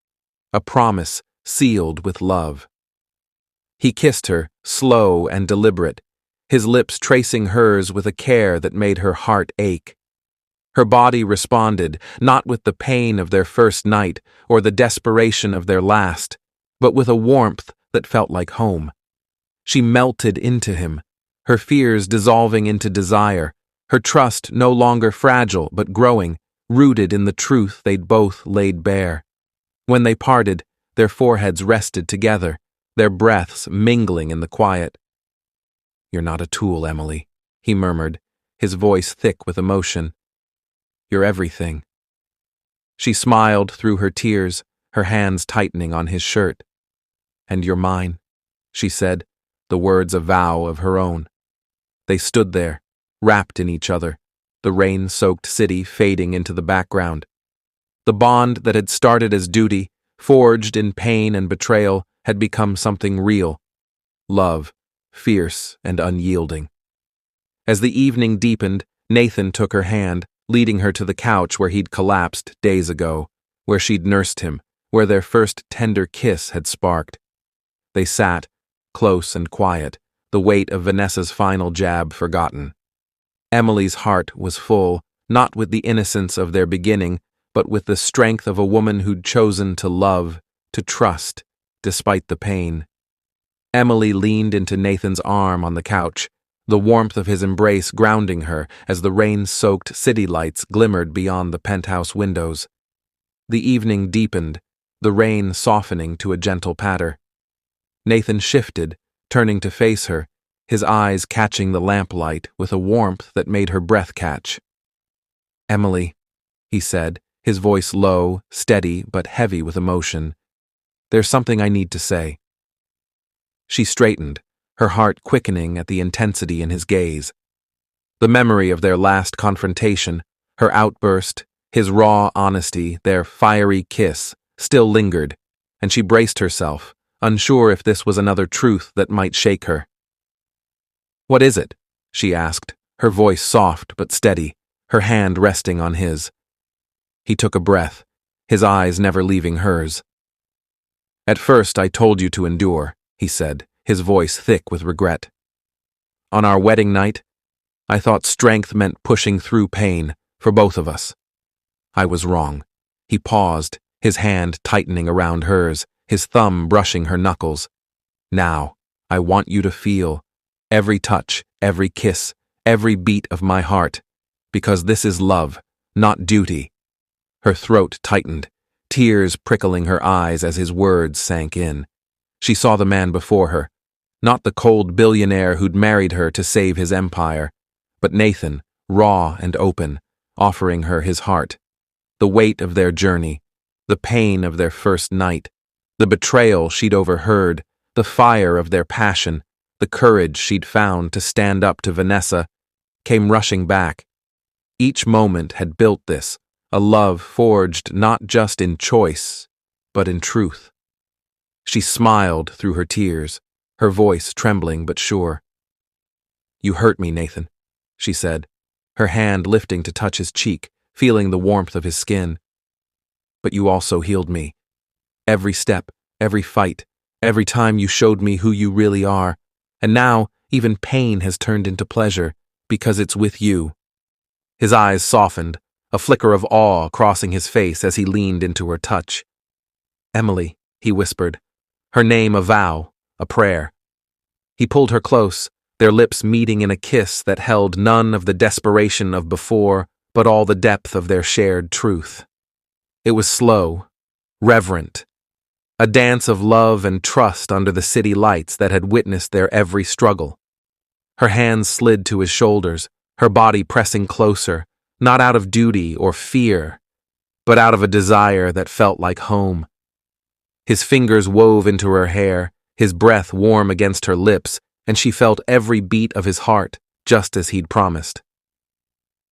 a promise sealed with love. He kissed her, slow and deliberate, his lips tracing hers with a care that made her heart ache. Her body responded, not with the pain of their first night or the desperation of their last, but with a warmth that felt like home. She melted into him, her fears dissolving into desire, her trust no longer fragile but growing, rooted in the truth they'd both laid bare. When they parted, their foreheads rested together, their breaths mingling in the quiet. "You're not a tool, Emily," he murmured, his voice thick with emotion. "You're everything." She smiled through her tears, her hands tightening on his shirt. "And you're mine," she said, the words a vow of her own. They stood there, wrapped in each other, the rain-soaked city fading into the background. The bond that had started as duty, forged in pain and betrayal, had become something real. Love, fierce and unyielding. As the evening deepened, Nathan took her hand, leading her to the couch where he'd collapsed days ago, where she'd nursed him, where their first tender kiss had sparked. They sat, close and quiet, the weight of Vanessa's final jab forgotten. Emily's heart was full, not with the innocence of their beginning, but with the strength of a woman who'd chosen to love, to trust, despite the pain. Emily leaned into Nathan's arm on the couch, the warmth of his embrace grounding her as the rain-soaked city lights glimmered beyond the penthouse windows. The evening deepened, the rain softening to a gentle patter. Nathan shifted, turning to face her, his eyes catching the lamplight with a warmth that made her breath catch. "Emily," he said, his voice low, steady, but heavy with emotion. "There's something I need to say." She straightened, her heart quickening at the intensity in his gaze. The memory of their last confrontation, her outburst, his raw honesty, their fiery kiss, still lingered, and she braced herself, unsure if this was another truth that might shake her. "What is it?" she asked, her voice soft but steady, her hand resting on his. He took a breath, his eyes never leaving hers. "At first I told you to endure," he said, his voice thick with regret. "On our wedding night, I thought strength meant pushing through pain, for both of us. I was wrong." He paused, his hand tightening around hers, his thumb brushing her knuckles. "Now, I want you to feel every touch, every kiss, every beat of my heart, because this is love, not duty." Her throat tightened, tears prickling her eyes as his words sank in. She saw the man before her, not the cold billionaire who'd married her to save his empire, but Nathan, raw and open, offering her his heart. The weight of their journey, the pain of their first night, the betrayal she'd overheard, the fire of their passion, the courage she'd found to stand up to Vanessa, came rushing back. Each moment had built this, a love forged not just in choice, but in truth. She smiled through her tears, her voice trembling but sure. "You hurt me, Nathan," she said, her hand lifting to touch his cheek, feeling the warmth of his skin. "But you also healed me. Every step, every fight, every time you showed me who you really are. And now, even pain has turned into pleasure, because it's with you." His eyes softened, a flicker of awe crossing his face as he leaned into her touch. "Emily," he whispered, her name a vow, a prayer. He pulled her close, their lips meeting in a kiss that held none of the desperation of before, but all the depth of their shared truth. It was slow, reverent, a dance of love and trust under the city lights that had witnessed their every struggle. Her hands slid to his shoulders, her body pressing closer, not out of duty or fear, but out of a desire that felt like home. His fingers wove into her hair, his breath warm against her lips, and she felt every beat of his heart, just as he'd promised.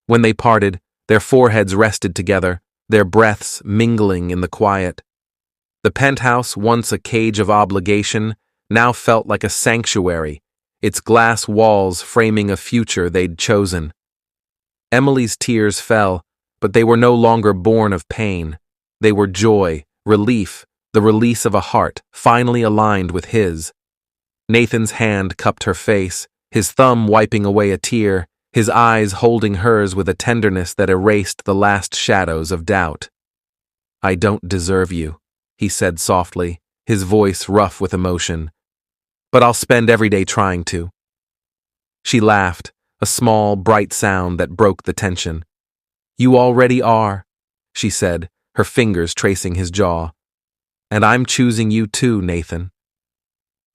When they parted, their foreheads rested together, their breaths mingling in the quiet. The penthouse, once a cage of obligation, now felt like a sanctuary, its glass walls framing a future they'd chosen. Emily's tears fell, but they were no longer born of pain. They were joy, relief, the release of a heart finally aligned with his. Nathan's hand cupped her face, his thumb wiping away a tear, his eyes holding hers with a tenderness that erased the last shadows of doubt. "I don't deserve you," he said softly, his voice rough with emotion. "But I'll spend every day trying to." She laughed, a small, bright sound that broke the tension. "You already are," she said, her fingers tracing his jaw. "And I'm choosing you too, Nathan.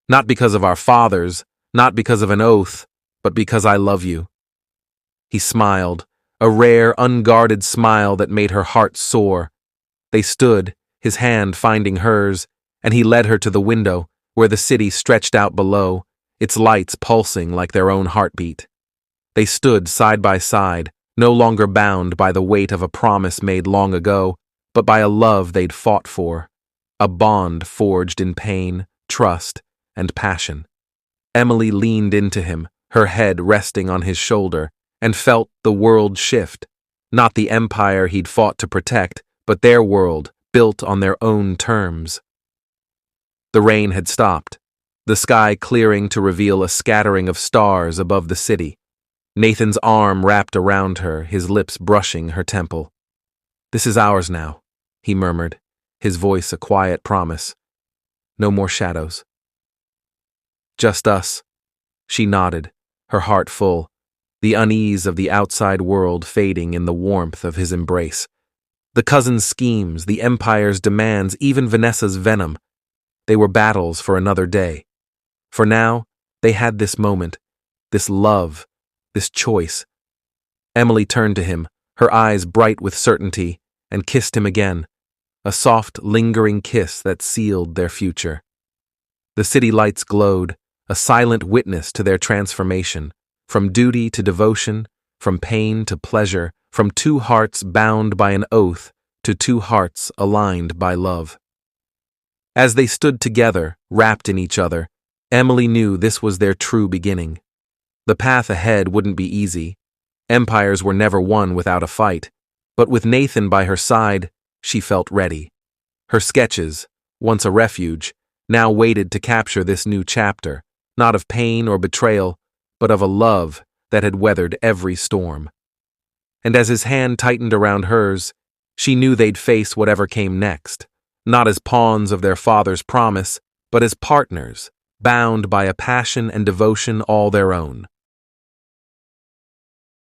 Not because of our fathers, not because of an oath, but because I love you." He smiled, a rare, unguarded smile that made her heart soar. They stood, his hand finding hers, and he led her to the window, where the city stretched out below, its lights pulsing like their own heartbeat. They stood side by side, no longer bound by the weight of a promise made long ago, but by a love they'd fought for, a bond forged in pain, trust, and passion. Emily leaned into him, her head resting on his shoulder, and felt the world shift. Not the empire he'd fought to protect, but their world, built on their own terms. The rain had stopped, the sky clearing to reveal a scattering of stars above the city. Nathan's arm wrapped around her, his lips brushing her temple. "This is ours now," he murmured, his voice a quiet promise. "No more shadows." "Just us." She nodded, her heart full, the unease of the outside world fading in the warmth of his embrace. The cousins' schemes, the empire's demands, even Vanessa's venom. They were battles for another day. For now, they had this moment, this love, this choice. Emily turned to him, her eyes bright with certainty, and kissed him again, a soft, lingering kiss that sealed their future. The city lights glowed, a silent witness to their transformation, from duty to devotion, from pain to pleasure, from two hearts bound by an oath to two hearts aligned by love. As they stood together, wrapped in each other, Emily knew this was their true beginning. The path ahead wouldn't be easy. Empires were never won without a fight, but with Nathan by her side, she felt ready. Her sketches, once a refuge, now waited to capture this new chapter, not of pain or betrayal, but of a love that had weathered every storm. And as his hand tightened around hers, she knew they'd face whatever came next, not as pawns of their father's promise, but as partners, bound by a passion and devotion all their own.